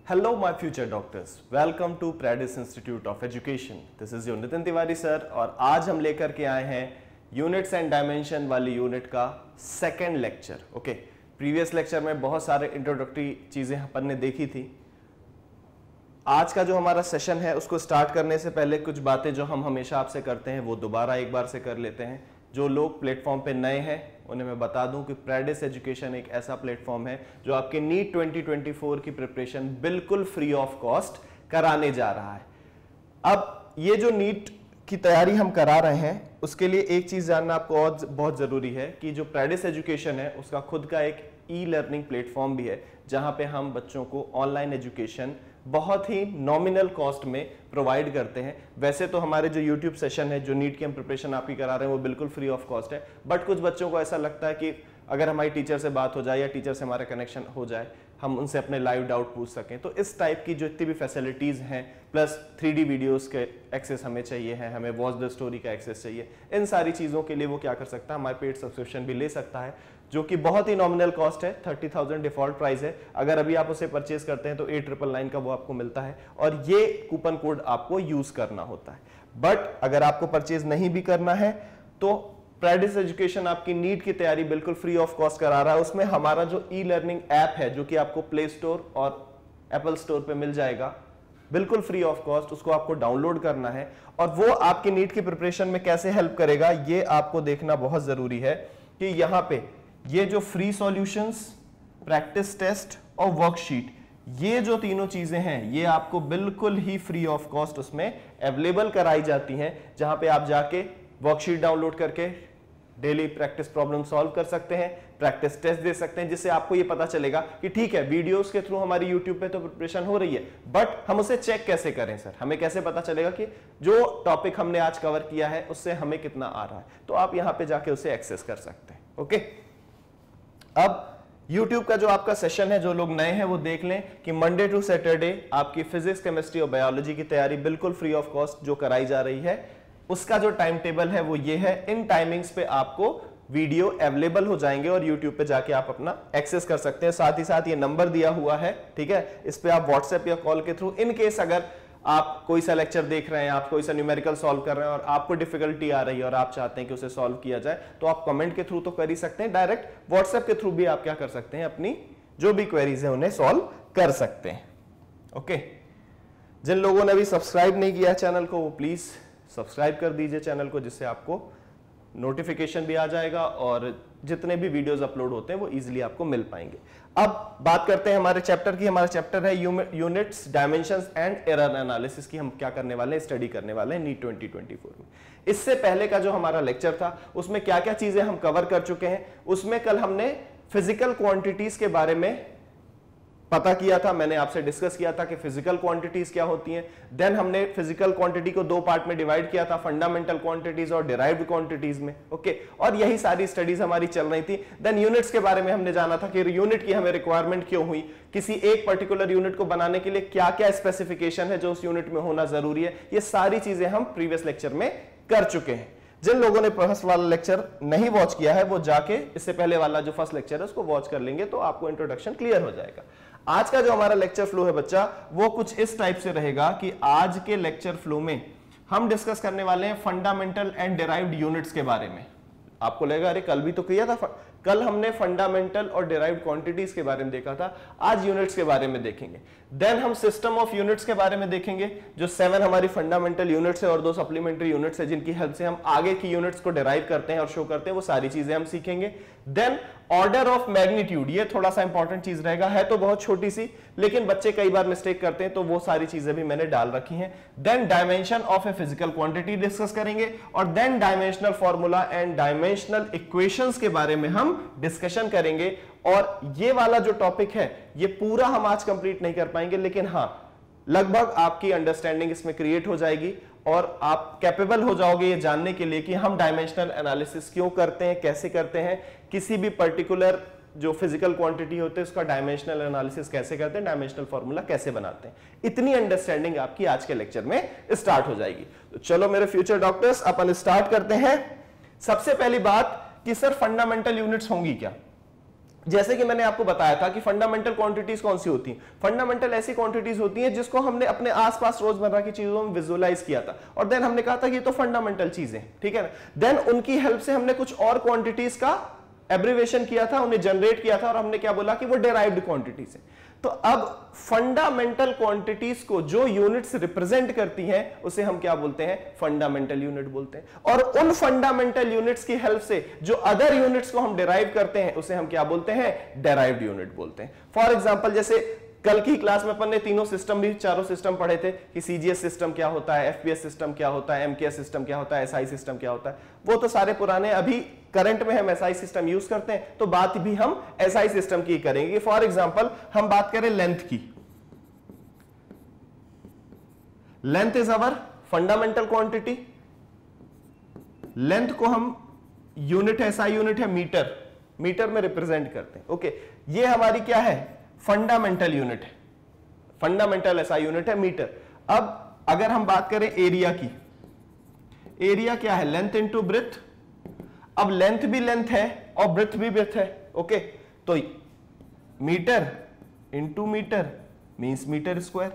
Hello my future doctors, welcome to Pradis Institute of Education. This is your Nitin Tiwari sir और आज हम लेकर के आए हैं यूनिट्स एंड डायमेंशन वाली यूनिट का second lecture. Okay, previous lecture में बहुत सारे इंट्रोडक्टरी चीजें अपन ने देखी थी. आज का जो हमारा सेशन है उसको स्टार्ट करने से पहले कुछ बातें जो हम हमेशा आपसे करते हैं वो दोबारा एक बार से कर लेते हैं. जो लोग प्लेटफॉर्म पे नए हैं उन्हें मैं बता दूं कि प्रेडिस एजुकेशन एक ऐसा प्लेटफॉर्म है जो आपके नीट 2024 की प्रिपरेशन बिल्कुल फ्री ऑफ कॉस्ट कराने जा रहा है. अब ये जो नीट की तैयारी हम करा रहे हैं उसके लिए एक चीज जानना आपको और बहुत जरूरी है कि जो प्रेडिस एजुकेशन है उसका खुद का एक ई लर्निंग प्लेटफॉर्म भी है जहां पे हम बच्चों को ऑनलाइन एजुकेशन बहुत ही नॉमिनल कॉस्ट में प्रोवाइड करते हैं. वैसे तो हमारे जो यूट्यूब सेशन है जो नीट की हम प्रिपरेशन आपकी करा रहे हैं वो बिल्कुल फ्री ऑफ कॉस्ट है, बट कुछ बच्चों को ऐसा लगता है कि अगर हमारी टीचर से बात हो जाए या टीचर से हमारा कनेक्शन हो जाए हम उनसे अपने लाइव डाउट पूछ सकें, तो इस टाइप की जो इतनी भी फैसिलिटीज़ हैं प्लस 3D वीडियोस के एक्सेस हमें चाहिए है, हमें वॉच द स्टोरी का एक्सेस चाहिए, इन सारी चीज़ों के लिए वो क्या कर सकता है, हमारे पेड सब्सक्रिप्शन भी ले सकता है जो कि बहुत ही नॉमिनल कॉस्ट है. 30,000 डिफॉल्ट प्राइस है. अगर अभी आप उसे परचेज करते हैं तो 8,999 का वो आपको मिलता है और ये कूपन कोड आपको यूज करना होता है. बट अगर आपको परचेज नहीं भी करना है तो प्रेडिस एजुकेशन आपकी नीट की तैयारी बिल्कुल फ्री ऑफ कॉस्ट करा रहा है. उसमें हमारा जो ई लर्निंग ऐप है जो कि आपको प्ले स्टोर और एप्पल स्टोर पे मिल जाएगा बिल्कुल फ्री ऑफ कॉस्ट, उसको आपको डाउनलोड करना है और वो आपकी नीट की प्रिपरेशन में कैसे हेल्प करेगा ये आपको देखना बहुत जरूरी है कि यहाँ पे ये जो फ्री सॉल्यूशंस, प्रैक्टिस टेस्ट और वर्कशीट, ये जो तीनों चीजें हैं ये आपको बिल्कुल ही फ्री ऑफ कॉस्ट उसमें अवेलेबल कराई जाती हैं, जहां पे आप जाके वर्कशीट डाउनलोड करके डेली प्रैक्टिस प्रॉब्लम सॉल्व कर सकते हैं, प्रैक्टिस टेस्ट दे सकते हैं, जिससे आपको ये पता चलेगा कि ठीक है वीडियोस के थ्रू हमारी यूट्यूब पे तो प्रिपरेशन हो रही है बट हम उसे चेक कैसे करें सर, हमें कैसे पता चलेगा कि जो टॉपिक हमने आज कवर किया है उससे हमें कितना आ रहा है. तो आप यहां पे जाके उसे एक्सेस कर सकते हैं. ओके, अब YouTube का जो आपका सेशन है जो लोग नए हैं वो देख लें कि मंडे टू सैटरडे आपकी फिजिक्स, केमिस्ट्री और बायोलॉजी की तैयारी बिल्कुल फ्री ऑफ कॉस्ट जो कराई जा रही है उसका जो टाइम टेबल है वो ये है. इन टाइमिंग्स पे आपको वीडियो अवेलेबल हो जाएंगे और YouTube पे जाके आप अपना एक्सेस कर सकते हैं. साथ ही साथ ये नंबर दिया हुआ है, ठीक है, इस पे आप व्हाट्सएप या कॉल के थ्रू इन केस अगर आप कोई सा लेक्चर देख रहे हैं, आप कोई सा न्यूमेरिकल सॉल्व कर रहे हैं और आपको डिफिकल्टी आ रही है और आप चाहते हैं कि उसे सॉल्व किया जाए तो आप कमेंट के थ्रू तो कर ही सकते हैं, डायरेक्ट व्हाट्सएप के थ्रू भी आप क्या कर सकते हैं, अपनी जो भी क्वेरीज है उन्हें सॉल्व कर सकते हैं. ओके, जिन लोगों ने अभी सब्सक्राइब नहीं किया चैनल को वो प्लीज सब्सक्राइब कर दीजिए चैनल को, जिससे आपको नोटिफिकेशन भी आ जाएगा और जितने भी वीडियोस अपलोड होते हैं वो इजीली आपको मिल पाएंगे. अब बात करते हैं हमारे चैप्टर की. हमारा चैप्टर है units, dimensions and error analysis की. हम क्या करने वाले हैं, स्टडी करने वाले हैं नीट 2024 में. इससे पहले का जो हमारा लेक्चर था उसमें क्या क्या चीजें हम कवर कर चुके हैं. उसमें कल हमने फिजिकल क्वांटिटीज के बारे में पता किया था, मैंने आपसे डिस्कस किया था कि फिजिकल क्वांटिटीज क्या होती हैं. देन हमने फिजिकल क्वांटिटी को दो पार्ट में डिवाइड किया था, फंडामेंटल क्वांटिटीज और डिराइव्ड क्वांटिटीज में. ओके, और यही सारी स्टडीज हमारी चल रही थी. देन यूनिट्स के बारे में हमने जाना था कि यूनिट की हमें रिक्वायरमेंट क्यों हुई, किसी एक पर्टिकुलर यूनिट को बनाने के लिए क्या क्या स्पेसिफिकेशन है जो उस यूनिट में होना जरूरी है. ये सारी चीजें हम प्रीवियस लेक्चर में कर चुके हैं. जिन लोगों ने फर्स्ट वाला लेक्चर नहीं वॉच किया है वो जाके इससे पहले वाला जो फर्स्ट लेक्चर है उसको वॉच कर लेंगे तो आपको इंट्रोडक्शन क्लियर हो जाएगा. आज का जो हमारा लेक्चर फ्लो है बच्चा वो कुछ इस टाइप से रहेगा कि आज के लेक्चर फ्लो में हम डिस्कस करने वाले हैं फंडामेंटल एंड डिराइव्ड यूनिट्स के बारे में. आपको लगेगा अरे कल भी तो किया था, कल हमने फंडामेंटल और डिराइव्ड क्वांटिटीज के बारे में देखा था, आज यूनिट्स के बारे में देखेंगे. देन हम सिस्टम ऑफ यूनिट्स के बारे में देखेंगे, जो 7 हमारी फंडामेंटल यूनिट्स है और 2 सप्लीमेंट्री यूनिट्स है जिनकी हेल्प से हम आगे की यूनिट्स को डिराइव करते हैं और शो करते हैं, वो सारी चीजें हम सीखेंगे. देन ऑर्डर ऑफ मैग्नीट्यूड, ये थोड़ा सा इंपॉर्टेंट चीज रहेगा, है तो बहुत छोटी सी लेकिन बच्चे कई बार मिस्टेक करते हैं तो वो सारी चीजें भी मैंने डाल रखी हैं. Then dimension of a physical quantity discuss करेंगे और then dimensional formula and dimensional equations के बारे में हम डिस्कशन करेंगे. और ये वाला जो टॉपिक है ये पूरा हम आज कंप्लीट नहीं कर पाएंगे लेकिन हाँ लगभग आपकी अंडरस्टैंडिंग इसमें क्रिएट हो जाएगी और आप कैपेबल हो जाओगे ये जानने के लिए कि हम डायमेंशनल एनालिसिस क्यों करते हैं, कैसे करते हैं, किसी भी पर्टिकुलर जो फिजिकल क्वांटिटी होते हैं उसका डायमेंशनल एनालिसिस कैसे करते हैं, डायमेंशनल फॉर्मूला कैसे बनाते हैं. इतनी अंडरस्टैंडिंग आपकी आज के लेक्चर में स्टार्ट हो जाएगी. तो चलो मेरे फ्यूचर डॉक्टर्स अपन स्टार्ट करते हैं. सबसे पहली बात कि सर फंडामेंटल यूनिट्स होंगी क्या. जैसे कि मैंने आपको बताया था कि फंडामेंटल क्वांटिटीज कौन सी होती हैं, फंडामेंटल ऐसी क्वांटिटीज होती हैं जिसको हमने अपने आसपास रोजमर्रा की चीजों में विजुअलाइज किया था और देन हमने कहा था कि ये तो फंडामेंटल चीजें, ठीक है ना। देन उनकी हेल्प से हमने कुछ और क्वांटिटीज का एब्रिवेशन किया था, उन्हें जनरेट किया था और हमने क्या बोला कि वो डेराइव्ड क्वांटिटीज है। तो अब फंडामेंटल क्वांटिटीज को जो यूनिट्स रिप्रेजेंट करती हैं उसे हम क्या बोलते हैं, फंडामेंटल यूनिट बोलते हैं। और उन फंडामेंटल यूनिट्स की हेल्प से जो अदर यूनिट्स को हम डिराइव करते हैं उसे हम क्या बोलते हैं, डेराइव्ड यूनिट बोलते हैं। फॉर एग्जांपल जैसे कल की क्लास में अपन ने तीनों सिस्टम भी, चारों सिस्टम पढ़े थे कि सीजीएस सिस्टम क्या होता है, एफपीएस सिस्टम क्या होता है, एमकेएस सिस्टम क्या होता है, एसआई सिस्टम क्या होता है। वो तो सारे पुराने, अभी करंट में हम एसआई सिस्टम यूज करते हैं तो बात भी हम एसआई सिस्टम की करेंगे। फॉर एग्जांपल हम बात करें लेंथ की, length is our fundamental quantity. Length को हम यूनिट है, एसआई यूनिट है मीटर, मीटर में रिप्रेजेंट करते हैं। ओके, ये हमारी क्या है, फंडामेंटल यूनिट है, फंडामेंटल एसआई यूनिट है मीटर। अब अगर हम बात करें एरिया की, एरिया क्या है, लेंथ इंटू ब्रेथ। अब लेंथ भी लेंथ है और ब्रेथ भी ब्रेथ है। ओके, तो metre into metre means metre square.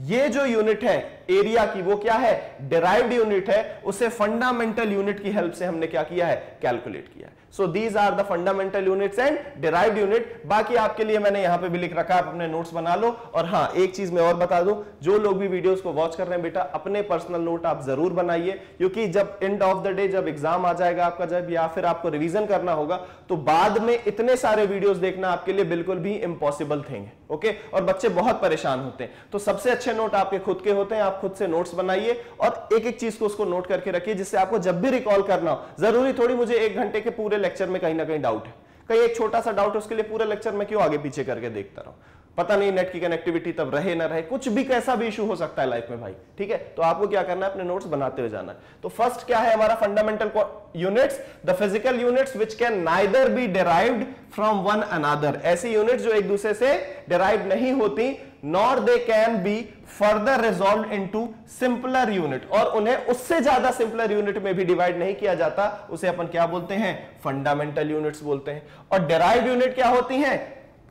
ये जो यूनिट है एरिया की वो क्या है, डिराइव्ड यूनिट है, उसे फंडामेंटल यूनिट की हेल्प से हमने क्या किया है, कैलकुलेट किया है। So these are the fundamental units and derived unit. बाकी आपके लिए मैंने यहां पे भी लिख रखा है, आप अपने नोट्स बना लो। और हां, एक चीज मैं और बता दूं, जो लोग भी वीडियोस को वॉच कर रहे हैं बेटा, अपने पर्सनल नोट आप जरूर बनाइए, क्योंकि जब एंड ऑफ द डे जब एग्जाम आ जाएगा आपका, जब या फिर आपको रिवीजन करना होगा, तो बाद में इतने सारे वीडियोस देखना आपके लिए बिल्कुल भी इम्पॉसिबल थिंग है। ओके, और बच्चे बहुत परेशान होते हैं। तो सबसे अच्छे नोट आपके खुद के होते हैं, आप खुद से नोट्स बनाइए और एक एक चीज को उसको नोट करके रखिए, जिससे आपको जब भी रिकॉल करना हो, जरूरी थोड़ी मुझे 1 घंटे के पूरे लेक्चर में कहीं ना कहीं डाउट है, कहीं एक छोटा सा डाउट है, उसके लिए पूरे लेक्चर में क्यों आगे पीछे करके देखता रहूं, पता नहीं नेट की कनेक्टिविटी तब रहे ना रहे, कुछ भी कैसा भी इशू हो सकता है लाइफ में भाई, ठीक है। तो आपको क्या करना है, अपने नोट्स बनाते हुए जाना है। तो फर्स्ट क्या है हमारा fundamental units, the physical units which can neither be derived from one another. ऐसी यूनिट्स जो एक दूसरे से डिराइव नहीं होती, nor they can be further resolve into simpler unit, और उन्हें उससे ज्यादा सिंपलर यूनिट में भी डिवाइड नहीं किया जाता, उसे अपन क्या बोलते हैं, फंडामेंटल यूनिट्स बोलते हैं। और डिराइव्ड यूनिट क्या होती हैं,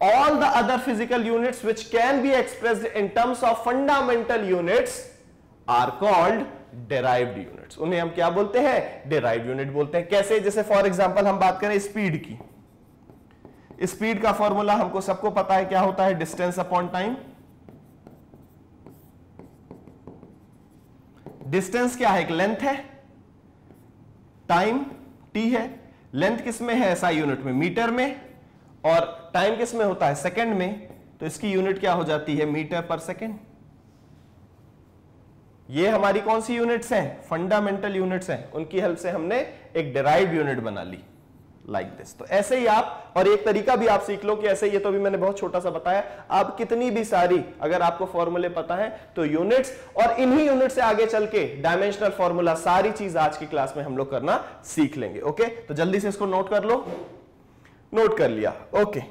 all the other physical units which can be expressed in terms of fundamental units are called derived units। उन्हें हम क्या बोलते हैं, derived unit बोलते हैं। कैसे, जैसे फॉर एग्जांपल हम बात करें स्पीड की, स्पीड का फॉर्मूला हमको सबको पता है, क्या होता है, डिस्टेंस अपॉन टाइम। डिस्टेंस क्या है, एक लेंथ है, टाइम टी है। लेंथ किस में है, एसआई यूनिट में, मीटर में, और टाइम किस में होता है, सेकंड में। तो इसकी यूनिट क्या हो जाती है, मीटर पर सेकंड। ये हमारी कौन सी यूनिट्स हैं, फंडामेंटल यूनिट्स हैं, उनकी हेल्प से हमने एक डिराइव्ड यूनिट बना ली, लाइक दिस। तो ऐसे ही आप, और एक तरीका भी आप सीख लो कि ऐसे, ये तो भी मैंने बहुत छोटा सा बताया, आप कितनी भी सारी अगर आपको फॉर्मूले पता है तो यूनिट्स, और इन्हीं यूनिट से आगे चल के डायमेंशनल फॉर्मूला, सारी चीज आज की क्लास में हम लोग करना सीख लेंगे। ओके, तो जल्दी से इसको नोट कर लो, नोट कर लिया। ओके,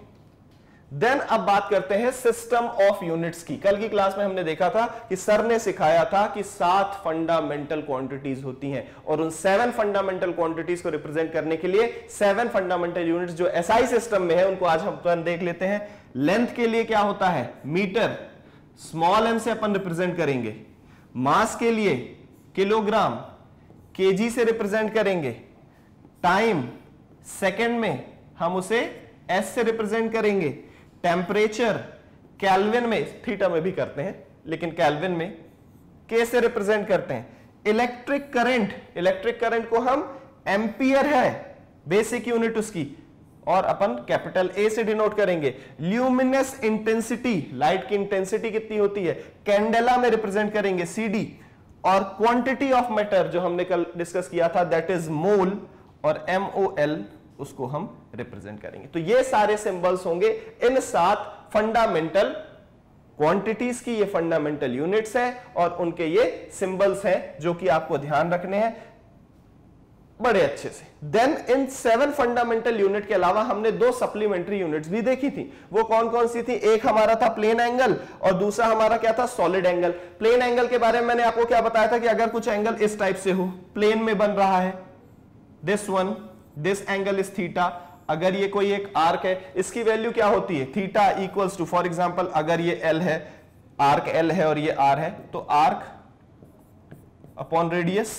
देन अब बात करते हैं सिस्टम ऑफ यूनिट्स की। कल की क्लास में हमने देखा था कि सर ने सिखाया था कि 7 फंडामेंटल क्वांटिटीज होती हैं, और उन 7 फंडामेंटल क्वांटिटीज को रिप्रेजेंट करने के लिए 7 फंडामेंटल यूनिट्स जो एसआई सिस्टम में है उनको आज हम देख लेते हैं। लेंथ के लिए क्या होता है, मीटर, स्मॉल एम से अपन रिप्रेजेंट करेंगे। मास के लिए किलोग्राम, केजी से रिप्रेजेंट करेंगे। टाइम, सेकेंड में हम उसे एस से रिप्रेजेंट करेंगे। टेम्परेचर, केल्विन में, थीटा में भी करते हैं लेकिन केल्विन में के से रिप्रेजेंट करते हैं। इलेक्ट्रिक करंट, इलेक्ट्रिक करंट को हम एम्पियर है बेसिक यूनिट उसकी, और अपन कैपिटल ए से डिनोट करेंगे। ल्यूमिनस इंटेंसिटी, लाइट की इंटेंसिटी कितनी होती है, कैंडेला में रिप्रेजेंट करेंगे सीडी। और क्वांटिटी ऑफ मैटर जो हमने कल डिस्कस किया था, दैट इज मोल, और MOL उसको हम रिप्रेजेंट करेंगे। तो ये सारे सिंबल्स होंगे इन 7 फंडामेंटल क्वांटिटीज की, ये फंडामेंटल यूनिट्स हैं और उनके ये सिंबल्स हैं जो कि आपको ध्यान रखने हैं बड़े अच्छे से। देन इन 7 फंडामेंटल यूनिट के अलावा हमने 2 सप्लीमेंट्री यूनिट्स भी देखी थी। वो कौन कौन सी थी, एक हमारा था प्लेन एंगल और दूसरा हमारा क्या था, सॉलिड एंगल। प्लेन एंगल के बारे में मैंने आपको क्या बताया था कि अगर कुछ एंगल इस टाइप से हो, प्लेन में बन रहा है, this one, this angle is theta, अगर ये कोई एक आर्क है, इसकी वैल्यू क्या होती है, theta equals to, for example अगर ये एल है, आर्क एल है और ये आर है, तो आर्क अपॉन रेडियस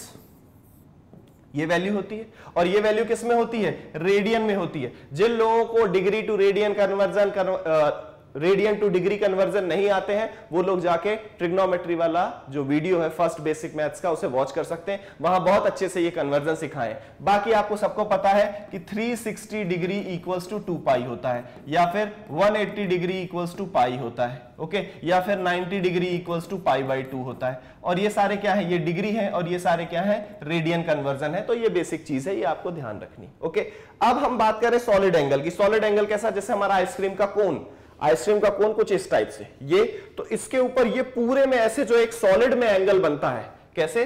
ये वैल्यू होती है। और ये वैल्यू किस में होती है, रेडियन में होती है। जिन लोगों को degree to radian conversion, radian to degree conversion नहीं आते हैं, वो लोग जाके ट्रिग्नोमेट्री वाला जो वीडियो है फर्स्ट बेसिक मैथ्स का, उसे वॉच कर सकते हैं, वहां बहुत अच्छे से ये कन्वर्जन सिखाएं। बाकी आपको सबको पता है कि 360 डिग्री इक्वल्स टू 2 पाई होता है, या फिर 180 डिग्री इक्वल्स टू पाई होता है, ओके, या फिर 90 degree equals to pi by 2 होता है। और ये सारे क्या है, ये डिग्री है और ये सारे क्या है, रेडियन कन्वर्जन है। तो ये बेसिक चीज है, ये आपको ध्यान रखनी, ओके। अब हम बात करें सॉलिड एंगल की। सॉलिड एंगल कैसा, जैसे हमारा आइसक्रीम का कोन, आइसक्रीम का कोन कुछ इस टाइप से, ये तो इसके ऊपर ये पूरे में ऐसे जो एक सॉलिड में एंगल बनता है, कैसे,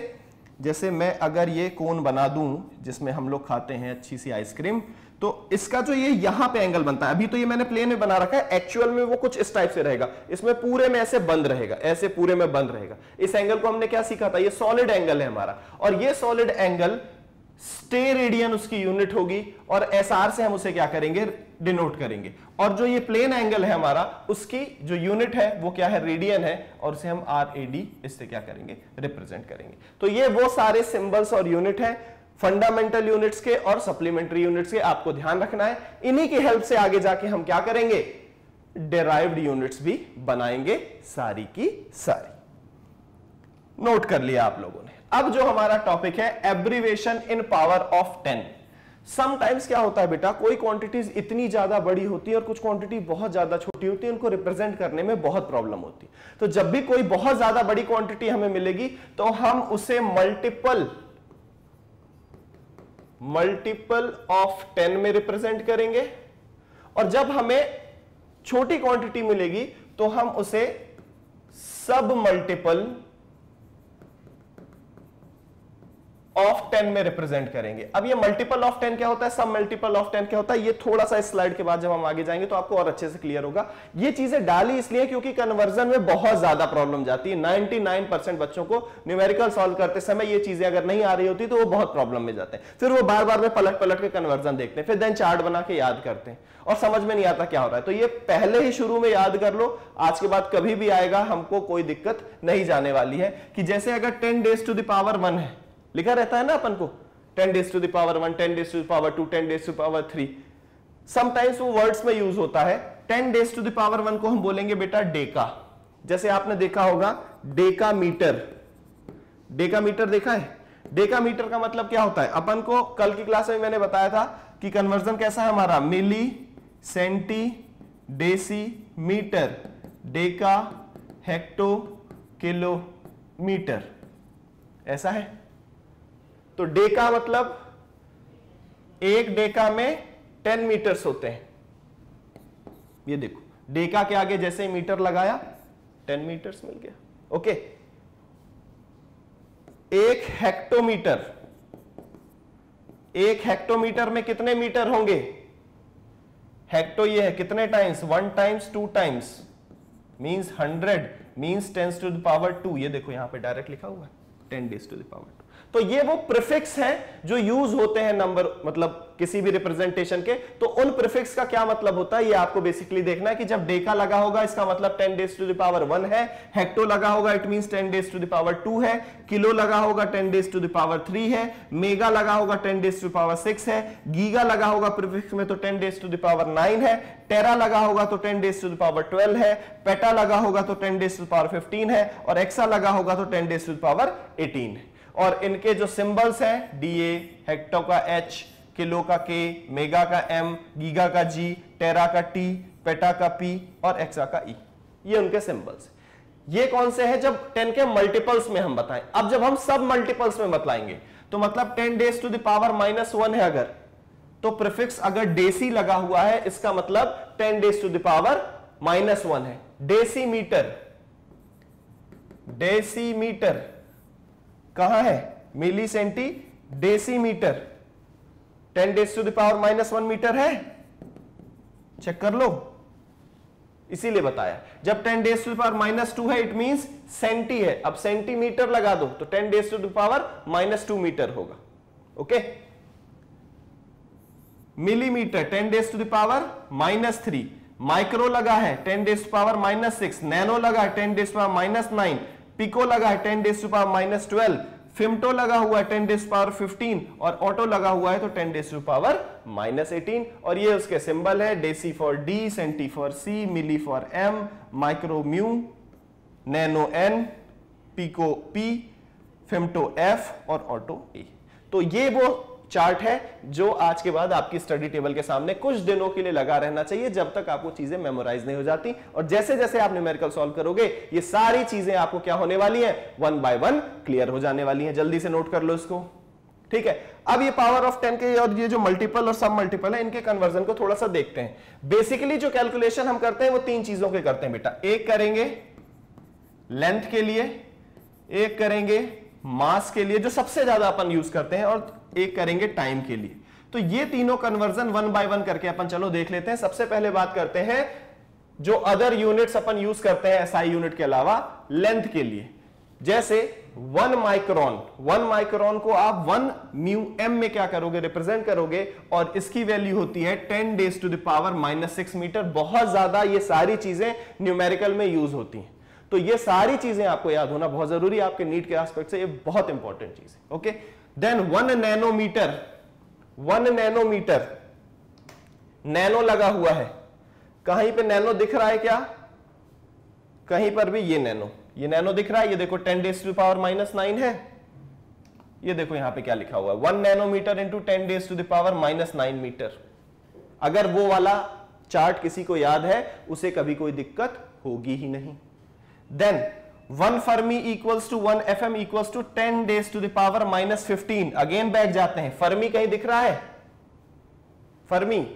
जैसे मैं अगर ये कोन बना दूं जिसमें हम लोग खाते हैं अच्छी सी आइसक्रीम, तो इसका जो ये यहां पे एंगल बनता है, अभी तो ये मैंने प्लेन में बना रखा है, एक्चुअल में वो कुछ इस टाइप से रहेगा, इसमें पूरे में ऐसे बंद रहेगा, ऐसे पूरे में बंद रहेगा। इस एंगल को हमने क्या सीखा था, ये सॉलिड एंगल है हमारा, और ये सॉलिड एंगल स्टे रेडियन उसकी यूनिट होगी, और एसआर से हम उसे क्या करेंगे, डिनोट करेंगे। और जो ये प्लेन एंगल है हमारा, उसकी जो यूनिट है वो क्या है, रेडियन है, और उसे हम आर ए डी इससे क्या करेंगे, रिप्रेजेंट करेंगे। तो ये वो सारे सिंबल्स और यूनिट है फंडामेंटल यूनिट्स के और सप्लीमेंट्री यूनिट्स के, आपको ध्यान रखना है। इन्हीं की हेल्प से आगे जाके हम क्या करेंगे, डेराइव्ड यूनिट्स भी बनाएंगे, सारी की सारी। नोट कर लिया आप लोगों ने। अब जो हमारा टॉपिक है, abbreviation in power of 10। Sometimes क्या होता है बेटा, कोई क्वांटिटीज इतनी ज्यादा बड़ी होती है और कुछ क्वांटिटी बहुत ज्यादा छोटी होती है, उनको रिप्रेजेंट करने में बहुत प्रॉब्लम होती है। तो जब भी कोई बहुत ज्यादा बड़ी क्वांटिटी हमें मिलेगी, तो हम उसे मल्टीपल ऑफ 10 में रिप्रेजेंट करेंगे, और जब हमें छोटी क्वांटिटी मिलेगी तो हम उसे सब मल्टीपल ऑफ 10 में रिप्रेजेंट करेंगे। अब ये मल्टीपल ऑफ 10 क्या होता है, सब मल्टीपल ऑफ 10 क्या होता है, ये थोड़ा सा इस स्लाइड के बाद जब हम आगे जाएंगे तो आपको और अच्छे से क्लियर होगा। ये चीजें डाली इसलिए क्योंकि कन्वर्जन में बहुत ज्यादा प्रॉब्लम जाती है। 99% बच्चों को न्यूमेरिकल सॉल्व करते समय ये चीजें अगर नहीं आ रही होती तो वो बहुत प्रॉब्लम में जाते हैं, फिर वो बार बार में पलट पलट के कन्वर्जन देखते हैं, फिर देन चार्ट बना के याद करते हैं और समझ में नहीं आता क्या हो रहा है। तो ये पहले ही शुरू में याद कर लो, आज के बाद कभी भी आएगा हमको कोई दिक्कत नहीं जाने वाली है। कि जैसे अगर 10 डेज टू द पावर 1 है, लिखा रहता है ना अपन को 10 raise to the power 1, 10 raise to the power 2, 10 raise to the power 3, sometimes वो वर्ड्स में यूज होता है। 10 डेज टू द पावर 1 को हम बोलेंगे बेटा डेका। जैसे आपने देखा होगा डेका मीटर, डेका मीटर देखा है। डेका मीटर का मतलब क्या होता है, अपन को कल की क्लास में मैंने बताया था कि कन्वर्जन कैसा है हमारा, milli centi deci metre, deca hecto kilometre, ऐसा है। तो डेका मतलब एक डेका में 10 मीटर्स होते हैं। ये देखो डेका के आगे जैसे ही मीटर लगाया 10 मीटर्स मिल गया, ओके। एक हेक्टोमीटर, एक हेक्टोमीटर में कितने मीटर होंगे, हेक्टो ये है कितने times, 1 times 2 times means 100 means 10 to the power 2। ये देखो यहां पे डायरेक्ट लिखा हुआ है 10 डेज टू द पावर 2। तो ये वो प्रीफिक्स हैं जो यूज होते हैं नंबर मतलब किसी भी रिप्रेजेंटेशन के। तो उन प्रीफिक्स का क्या मतलब होता है ये आपको बेसिकली देखना है कि जब डेका लगा होगा इसका मतलब 10 डेज टू द पावर 1 है, हेक्टो लगा होगा it means 10 raise to the power 2 है, किलो लगा होगा 10 डेज टू द पावर 3 है, मेगा लगा होगा 10 डेज टू द पावर 6 है, गीगा लगा होगा प्रीफिक्स में तो 10 डेज टू द पावर 9 है, टेरा लगा होगा तो 10 डेज टू द पावर 12 है, पेटा लगा होगा तो 10 डेज टू द पावर 15 है, और एक्सा लगा होगा तो 10 डेज टू द पावर 18 है। और इनके जो सिंबल्स हैं डीए, हेक्टो का एच, किलो का के, मेगा का एम, गीगा का जी, टेरा का टी, पेटा का पी और एक्सा का ई, ये उनके सिंबल्स। ये कौन से हैं जब 10 के मल्टीपल्स में हम बताएं। अब जब हम सब मल्टीपल्स में बतलाएंगे तो मतलब 10 डेज टू द पावर -1 है अगर, तो प्रीफिक्स अगर डेसी लगा हुआ है इसका मतलब 10 डेज टू द पावर -1 है। डेसीमीटर, डेसीमीटर कहां है, milli centi decimetre 10 raise to the power -1 metre है, चेक कर लो, इसीलिए बताया। जब 10 डेज टू द पावर -2 है इट मींस सेंटी है, अब सेंटीमीटर लगा दो तो 10 raise to the power -2 metre होगा, ओके। मिलीमीटर 10⁻⁻3, माइक्रो लगा है 10⁻⁻6, नैनो लगा है 10⁻⁻9, पिको लगा है 10⁻⁻12, फिम्टो लगा हुआ है 10⁻15 और ऑटो लगा हुआ है तो 10⁻⁻18। और ये उसके सिंबल है, deci for D, centi for C, milli for M, micro mu, nano N, pico P, femto F और ऑटो ए। तो ये वो चार्ट है जो आज के बाद आपकी स्टडी टेबल के सामने कुछ दिनों के लिए लगा रहना चाहिए, जब तक आपको चीजें मेमोराइज नहीं हो जाती। और जैसे जैसे आप न्यूमेरिकल सॉल्व करोगे ये सारी चीजें आपको क्या होने वाली है, 1 बाय 1 क्लियर हो जाने वाली हैं। जल्दी से नोट कर लो इसको, ठीक है। अब ये पावर ऑफ 10 के और ये जो मल्टीपल और सब मल्टीपल है, इनके कन्वर्जन को थोड़ा सा देखते हैं। बेसिकली जो कैलकुलेशन हम करते हैं वो 3 चीजों के करते हैं बेटा। एक करेंगे लेंथ के लिए, एक करेंगे मास के लिए जो सबसे ज्यादा अपन यूज करते हैं, और एक करेंगे टाइम के लिए। तो ये तीनों कन्वर्जन 1 बाय 1 करके अपन चलो देख लेते हैं। सबसे पहले बात करते हैं जो अदर यूनिट्स अपन यूज करते हैं एसआई यूनिट के अलावा लेंथ के लिए। जैसे 1 माइक्रोन, 1 माइक्रोन को आप 1 म्यू एम में क्या करोगे, रिप्रेजेंट करोगे, और इसकी वैल्यू होती है 10⁻⁻6 मीटर। बहुत ज्यादा ये सारी चीजें न्यूमेरिकल में यूज होती हैं, तो ये सारी चीजें आपको याद होना बहुत जरूरी है आपके नीट के एस्पेक्ट से, ये बहुत इंपॉर्टेंट चीज है। Okay, then 1 nanometre, 1 nanometre, nano लगा हुआ है, कहीं पे नैनो दिख रहा है क्या, कहीं पर भी ये नैनो दिख रहा है। ये देखो 10⁻⁻9 है, ये देखो यहां पे क्या लिखा हुआ है, 1 नैनोमीटर इंटू 10⁻⁻9 मीटर। अगर वो वाला चार्ट किसी को याद है उसे कभी कोई दिक्कत होगी ही नहीं। Then 1 fermi equals to 1 FM equals to 10⁻⁻15। Again back जाते हैं, फर्मी कहीं दिख रहा है, फर्मी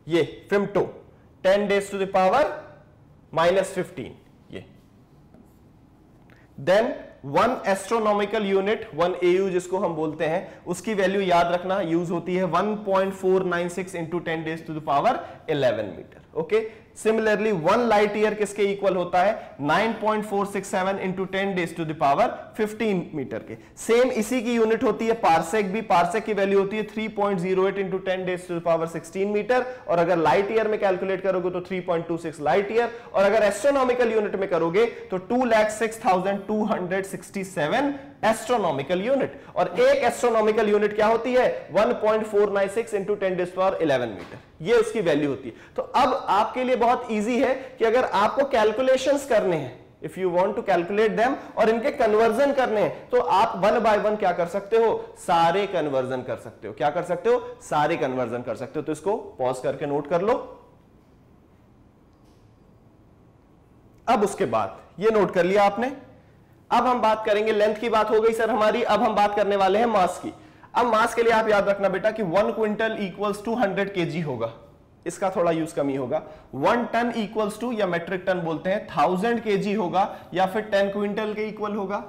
ये फिम्टो 10⁻⁻15 ये। देन 1 एस्ट्रोनॉमिकल यूनिट, 1 AU जिसको हम बोलते हैं, उसकी वैल्यू याद रखना यूज होती है 1.496 into 10⁻11 metre. Okay, similarly 1 light year किसके इक्वल होता है, 9.467 इंटू 10⁻15 मीटर के। सेम इसी की यूनिट होती है पार्सेक भी, पार्सेक की वैल्यू होती है 3.08 इंटू 10⁻16 मीटर, और अगर लाइट ईयर में कैलकुलेट करोगे तो 3.26 लाइट ईयर, और अगर एस्ट्रोनॉमिकल यूनिट में करोगे तो 2,06,267 एस्ट्रोनॉमिकल यूनिट। और एक एस्ट्रोनॉमिकल यूनिट क्या होती है, 1.496 इंटू 10⁻11 मीटर, ये उसकी वैल्यू होती है। तो अब आपके लिए बहुत इजी है कि अगर आपको कैलकुलेशंस करने हैं, if you want to calculate them, और इनके कन्वर्जन करने हैं, तो आप 1 बाय 1 क्या कर सकते हो, सारे कन्वर्जन कर सकते हो। क्या कर सकते हो, सारे कन्वर्जन कर सकते हो। तो इसको पॉज करके नोट कर लो। अब उसके बाद ये नोट कर लिया आपने। अब हम बात करेंगे, लेंथ की बात हो गई सर हमारी, अब हम बात करने वाले हैं मास की। अब मास के लिए आप याद रखना बेटा कि 1 क्विंटल इक्वल्स टू 100 kg होगा, इसका थोड़ा यूज कमी होगा। 1 टन इक्वल्स टू, या मेट्रिक टन बोलते हैं, 1000 kg होगा, या फिर 10 क्विंटल के इक्वल होगा।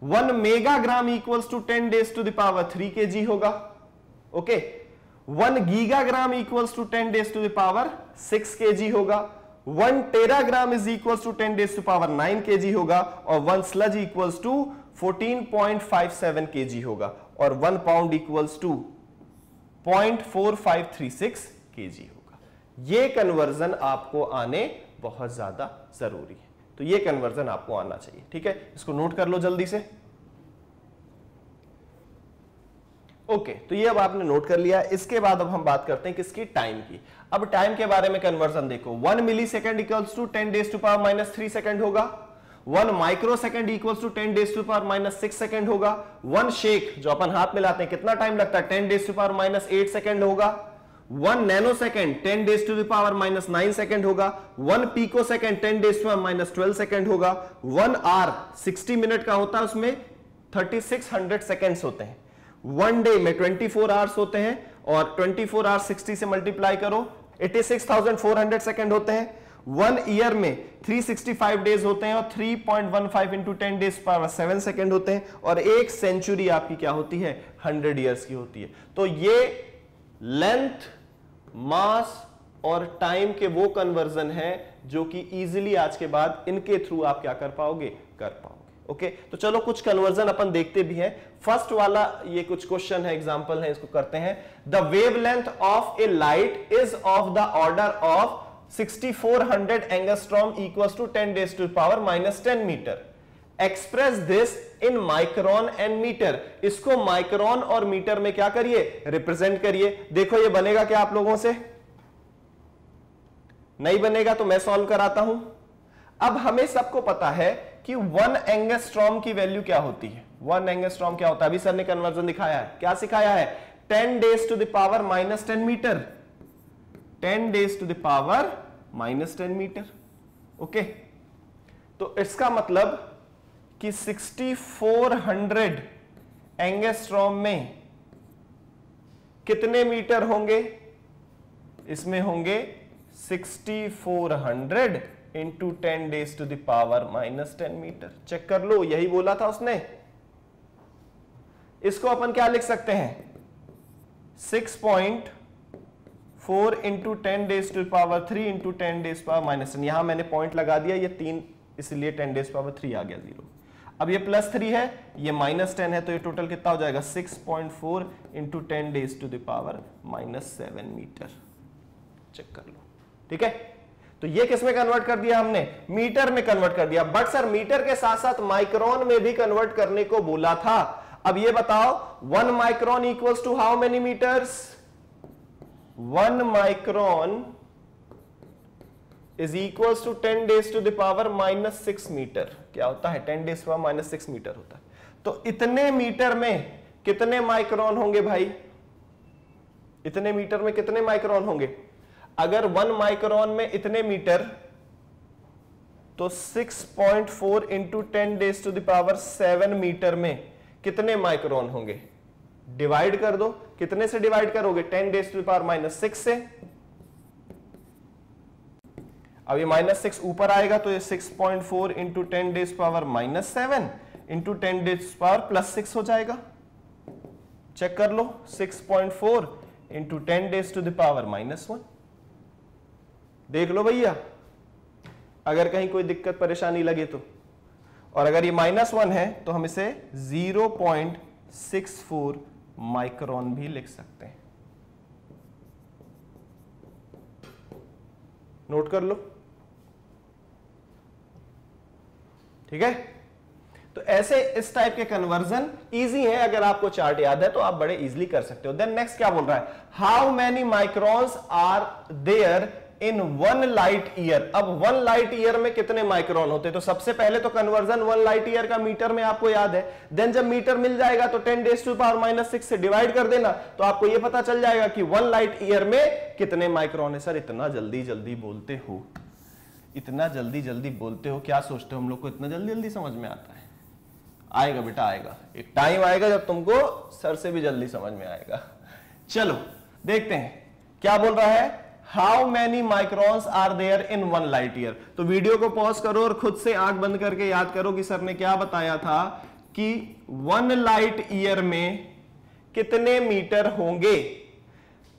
1 मेगाग्राम इक्वल्स टू 10⁻³ kg होगा। Okay, 1 gigagram equals to 10⁻6 kg होगा। 1 teragram is equals to 10⁻9 kg होगा, और 1 स्लज इक्वल्स टू 14.57 kg होगा, और 1 पाउंड इक्वल्स टू 0.4536 kg होगा। ये कन्वर्जन आपको आने बहुत ज्यादा जरूरी है, तो ये कन्वर्जन आपको आना चाहिए, ठीक है। इसको नोट कर लो जल्दी से। ओके, तो ये अब आपने नोट कर लिया। इसके बाद अब हम बात करते हैं किसकी, टाइम की। अब टाइम के बारे में कन्वर्जन देखो, 1 millisecond equals to 10⁻³ second होगा। 1 microsecond equals to 10⁻6 second होगा। 1 शेक जो अपन हाथ में लाते हैं कितना टाइम लगता है, 10⁻8 सेकेंड होगा। 1 नैनो सेकेंड 10⁻9 सेकेंड होगा। 1 पीको सेकेंड 10⁻12 सेकेंड होगा। 1 आवर 60 मिनट का होता है, उसमें 3600 सेकेंड्स होते हैं। 1 डे में 24 आवर्स होते हैं, और 24 आवर्स 60 से मल्टीप्लाई करो, 86,400 सेकेंड होते हैं। 1 ईयर में 365 डेज होते हैं, और 3.15 इंटू 10⁻7 सेकेंड होते हैं, और एक सेंचुरी आपकी क्या होती है, 100 ईयर्स की होती है। तो ये लेंथ, मास और टाइम के वो कन्वर्जन है जो कि इजीली आज के बाद इनके थ्रू आप क्या कर पाओगे, कर पाओगे। ओके तो चलो कुछ कन्वर्जन अपन देखते भी हैं। फर्स्ट वाला ये कुछ क्वेश्चन है, एग्जांपल है, इसको करते हैं। The wavelength of a light is of the order of 6400 angstrom equals to 10 raised to the power -10 metre. Express this in micron and metre. इसको माइक्रोन और मीटर में क्या करिए, रिप्रेजेंट करिए। देखो ये बनेगा क्या आप लोगों से? नहीं बनेगा तो मैं सॉल्व कराता हूं। अब हमें सबको पता है कि 1 एंगस्ट्रॉम की वैल्यू क्या होती है। 1 एंगस्ट्रॉम क्या होता है? अभी सर ने कन्वर्जन दिखाया है। क्या सिखाया है? 10 raised to the power -10 metre. 10 raised to the power -10 metre. Okay तो इसका मतलब कि 6400 एंगस्ट्रॉम में कितने मीटर होंगे? इसमें होंगे 6400 into 10 raised to the power -10 metre. Check कर लो, यही बोला था उसने। इसको अपन क्या लिख सकते हैं? 6.4 into 10 raised to the power 3 into 10 raised to the power -10। यहां मैंने पॉइंट लगा दिया, ये 3 इसलिए 10 raised to the power 3 आ गया 0। अब ये +3 है, ये -10 है, तो ये टोटल कितना हो जाएगा? 6.4 into 10 raised to the power -7 metre. Check कर लो, ठीक है। तो ये किस में कन्वर्ट कर दिया हमने? मीटर में कन्वर्ट कर दिया। बट सर मीटर के साथ साथ माइक्रोन में भी कन्वर्ट करने को बोला था। अब ये बताओ 1 micron equals to how many metres? 1 micron is equals to 10 raised to the power -6 metre. क्या होता है? 10 raised to the power -6 metre होता है। तो इतने मीटर में कितने माइक्रोन होंगे भाई? इतने मीटर में कितने माइक्रोन होंगे? अगर 1 माइक्रोन में इतने मीटर, तो 6.4 into 10 raised to the power 7 metre में कितने माइक्रोन होंगे? डिवाइड कर दो। कितने से डिवाइड करोगे? 10 raised to the power -6 से। अब ये -6 ऊपर आएगा तो ये 6.4 into 10 raised to the power -7 into 10 raised to the power +6 हो जाएगा। चेक कर लो, 6.4 into 10 raised to the power -1। देख लो भैया, अगर कहीं कोई दिक्कत परेशानी लगे तो। और अगर ये -1 है तो हम इसे 0.64 माइक्रोन भी लिख सकते हैं। नोट कर लो, ठीक है। तो ऐसे इस टाइप के कन्वर्जन इजी है। अगर आपको चार्ट याद है तो आप बड़े इजीली कर सकते हो। देन नेक्स्ट क्या बोल रहा है? How many microns are there in 1 light year. अब 1 लाइट ईयर में कितने माइक्रोन होते हैं? तो सबसे पहले तो कन्वर्जन 1 लाइट ईयर का मीटर में आपको याद है। देन जब मीटर मिल जाएगा तो 10 raised to the power -6 से डिवाइड कर देना, तो आपको यह पता चल जाएगा कि 1 लाइट ईयर में कितने माइक्रोन है। सर इतना जल्दी जल्दी बोलते हो, इतना जल्दी जल्दी बोलते हो, क्या सोचते हो हम लोग को इतना जल्दी जल्दी समझ में आता है? आएगा बेटा, आएगा। एक टाइम आएगा जब तुमको सर से भी जल्दी समझ में आएगा। चलो देखते हैं क्या बोल रहा है। How many microns are there in 1 light year. तो वीडियो को पॉज करो और खुद से आंख बंद करके याद करो कि सर ने क्या बताया था कि 1 लाइट ईयर में कितने मीटर होंगे?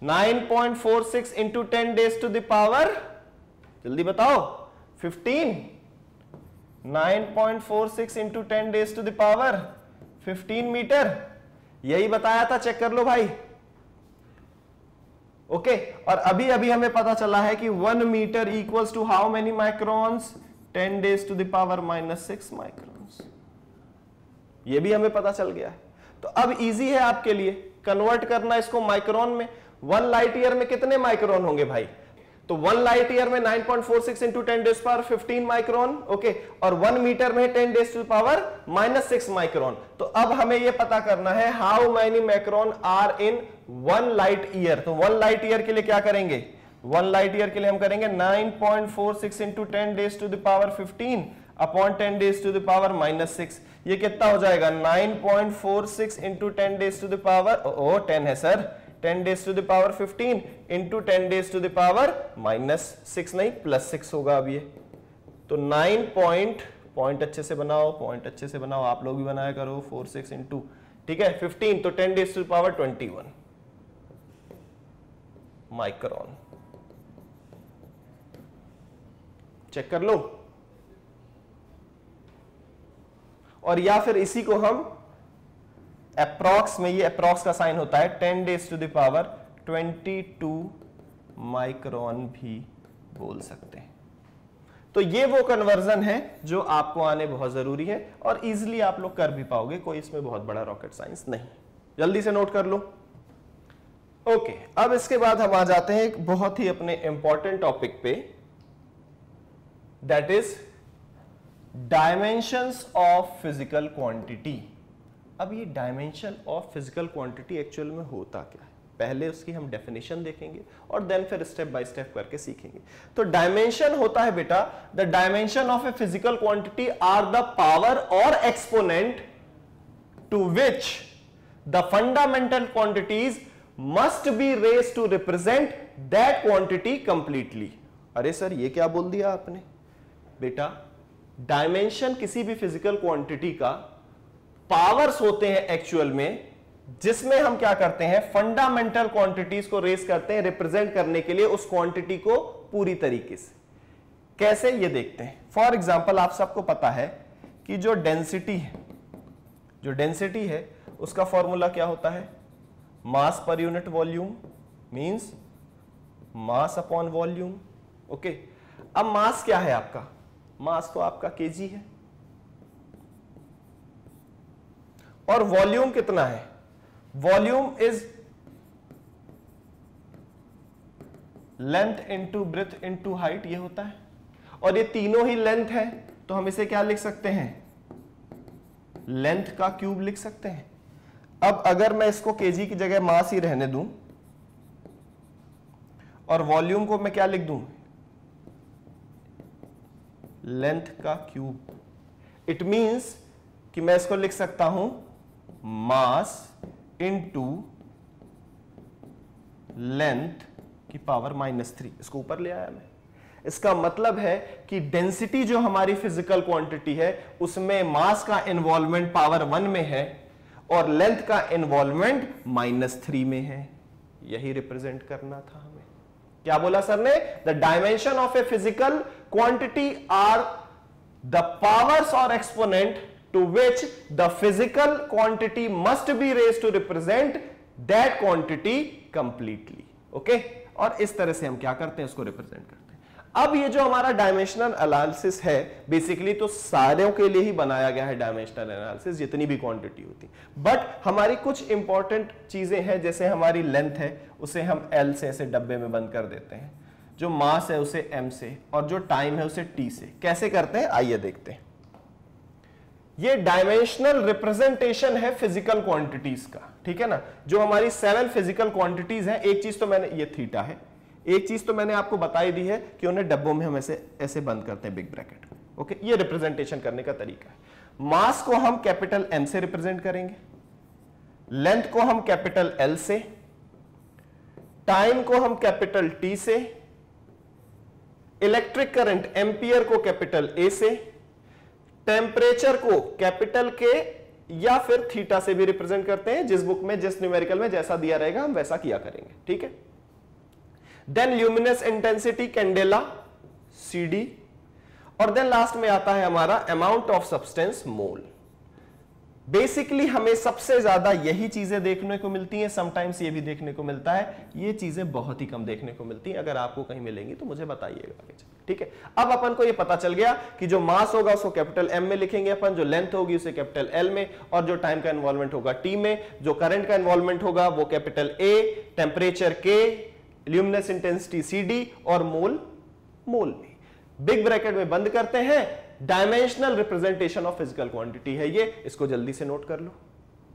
9.46 into 10 raised to the power, जल्दी बताओ, 15। 9.46 into 10 raised to the power 15 metre. यही बताया था, चेक कर लो भाई। ओके और अभी अभी हमें पता चला है कि 1 metre equals to how many microns? 10 raised to the power -6 microns. ये भी हमें पता चल गया है। तो अब इजी है आपके लिए कन्वर्ट करना इसको माइक्रोन में। 1 लाइट ईयर में कितने माइक्रोन होंगे भाई? तो 1 लाइट ईयर में 9.46 into 10 raised to the power 15 micron. Okay और 1 मीटर में 10 raised to the power -6 micron. तो अब हमें यह पता करना है how many micron are in 1 light year. तो 1 लाइट ईयर के लिए क्या करेंगे? 1 लाइट ईयर के लिए हम करेंगे 9.46 into 10 raised to the power 15 upon 10 raised to the power -6। ये कितना हो जाएगा? 9.46 into 10 raised to the power 10 है sir, 10 raised to the power 15 into 10 raised to the power -6 नहीं +6 होगा। अब ये तो 9 पॉइंट अच्छे से बनाओ, पॉइंट अच्छे से बनाओ, आप लोग भी बनाया करो। 46 इंटू, ठीक है, 15 तो 10 raised to the power 21 micron. Check कर लो। और या फिर इसी को हम अप्रॉक्स में, ये अप्रॉक्स का साइन होता है 10 raised to the power 22 micron भी बोल सकते हैं। तो ये वो कन्वर्जन है जो आपको आने बहुत जरूरी है और इजीली आप लोग कर भी पाओगे, कोई इसमें बहुत बड़ा रॉकेट साइंस नहीं। जल्दी से नोट कर लो। ओके, अब इसके बाद हम आ जाते हैं एक बहुत ही अपने इंपॉर्टेंट टॉपिक पे, that is dimensions of physical quantity. अब ये dimension of physical quantity actual में होता क्या है, पहले उसकी हम डेफिनेशन देखेंगे और देन फिर स्टेप बाय स्टेप करके सीखेंगे। तो डायमेंशन होता है बेटा, the dimension of a physical quantity are the power or exponent to which the fundamental quantities must be raised to represent that quantity completely. अरे सर ये क्या बोल दिया आपने? बेटा डायमेंशन किसी भी फिजिकल क्वांटिटी का पावर्स होते हैं एक्चुअल में, जिसमें हम क्या करते हैं, फंडामेंटल क्वांटिटीज को रेज करते हैं रिप्रेजेंट करने के लिए उस क्वांटिटी को पूरी तरीके से। कैसे, ये देखते हैं। फॉर एग्जांपल आप सबको पता है कि जो डेंसिटी है उसका फॉर्मूला क्या होता है, mass per unit volume means mass upon volume. Okay, अब मास क्या है आपका? मास तो आपका केजी है और वॉल्यूम कितना है? Volume is length into breath into height, ये होता है। और ये तीनों ही लेंथ है तो हम इसे क्या लिख सकते हैं, लेंथ का क्यूब लिख सकते हैं। अब अगर मैं इसको केजी की जगह मास ही रहने दूं और वॉल्यूम को मैं क्या लिख दूं, लेंथ का क्यूब, इट मींस कि मैं इसको लिख सकता हूं मास इनटू लेंथ की पावर -3। इसको ऊपर ले आया मैं। इसका मतलब है कि डेंसिटी जो हमारी फिजिकल क्वांटिटी है उसमें मास का इन्वॉल्वमेंट पावर 1 में है और लेंथ का इन्वॉल्वमेंट -3 में है। यही रिप्रेजेंट करना था हमें। क्या बोला सर ने? The dimension of a physical quantity are the powers और exponent to which the physical quantity must be raised to represent that quantity completely. Okay? और इस तरह से हम क्या करते हैं, उसको रिप्रेजेंट करते हैं। अब ये जो हमारा डायमेंशनल एनालिसिस है बेसिकली तो सारों के लिए ही बनाया गया है डायमेंशनल एनालिसिस, जितनी भी क्वांटिटी होती, बट हमारी कुछ इंपॉर्टेंट चीजें हैं, जैसे हमारी लेंथ है उसे हम L से ऐसे डब्बे में बंद कर देते हैं, जो मास है उसे M से, और जो टाइम है उसे T से। कैसे करते हैं आइए देखते हैं। ये डायमेंशनल रिप्रेजेंटेशन है फिजिकल क्वांटिटीज का, ठीक है ना। जो हमारी 7 फिजिकल क्वांटिटीज हैं, एक चीज तो मैंने, ये थीटा है, एक चीज तो मैंने आपको बताई दी है कि उन्हें डब्बों में हम ऐसे बंद करते हैं बिग ब्रैकेट में। ओके, ये रिप्रेजेंटेशन करने का तरीका है। मास को हम कैपिटल M से रिप्रेजेंट करेंगे, लेंथ को हम कैपिटल L से, टाइम को हम कैपिटल T से, इलेक्ट्रिक करंट एम्पियर को कैपिटल A से, टेम्परेचर को कैपिटल K या फिर थीटा से भी रिप्रेजेंट करते हैं। जिस बुक में, जिस न्यूमेरिकल में जैसा दिया रहेगा हम वैसा किया करेंगे, ठीक है। Then luminous intensity candela CD, और देन लास्ट में आता है हमारा amount of substance mole. Basically हमें सबसे ज्यादा यही चीजें देखने को मिलती हैं, समटाइम्स ये भी देखने को मिलता है, ये चीजें बहुत ही कम देखने को मिलती हैं। अगर आपको कहीं मिलेंगी तो मुझे बताइएगा, ठीक है। अब अपन को ये पता चल गया कि जो मास होगा उसको कैपिटल M में लिखेंगे अपन, जो लेंथ होगी उसे कैपिटल L में, और जो टाइम का इन्वॉल्वमेंट होगा T में, जो करंट का इन्वॉल्वमेंट होगा वो capital A, temperature K, luminous intensity CD और मोल में। बिग ब्रैकेट में बंद करते हैं। Dimensional representation of physical quantity है ये, इसको जल्दी से नोट कर लो।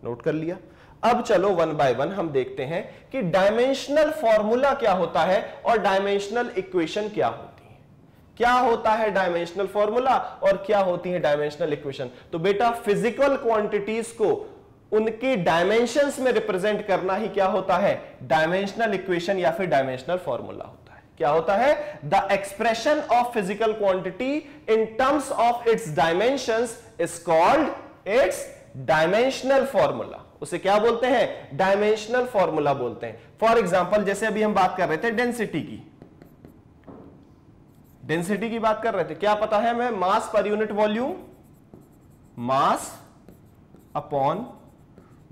नोट कर लिया। अब चलो 1 बाय 1 हम देखते हैं कि डायमेंशनल फॉर्मूला क्या होता है और डायमेंशनल इक्वेशन क्या होती है। क्या होता है डायमेंशनल फॉर्मूला और क्या होती है डायमेंशनल इक्वेशन? तो बेटा फिजिकल क्वांटिटीज को उनके डायमेंशंस में रिप्रेजेंट करना ही क्या होता है, डायमेंशनल इक्वेशन या फिर डायमेंशनल फॉर्मूला होता है। क्या होता है? The expression of physical quantity in terms of its dimensions is called its dimensional formula. उसे क्या बोलते हैं? डायमेंशनल फॉर्मूला बोलते हैं। फॉर एग्जांपल जैसे अभी हम बात कर रहे थे डेंसिटी की बात कर रहे थे, क्या पता है हमें? Mass per unit volume mass upon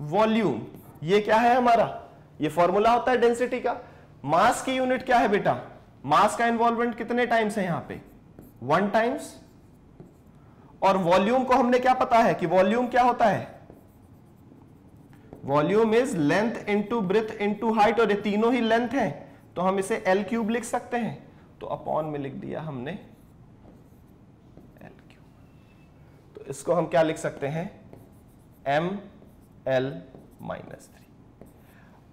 volume. ये क्या है हमारा, ये फॉर्मूला होता है डेंसिटी का। मास की यूनिट क्या है बेटा, मास का इन्वॉल्वमेंट कितने टाइम्स है यहां पे, 1 टाइम्स। और वॉल्यूम को हमने क्या पता है कि वॉल्यूम क्या होता है, volume is length into breath into height, और ये तीनों ही लेंथ है, तो हम इसे L क्यूब लिख सकते हैं। तो अपॉन में लिख दिया हमने L क्यूब। तो इसको हम क्या लिख सकते हैं, ML-3।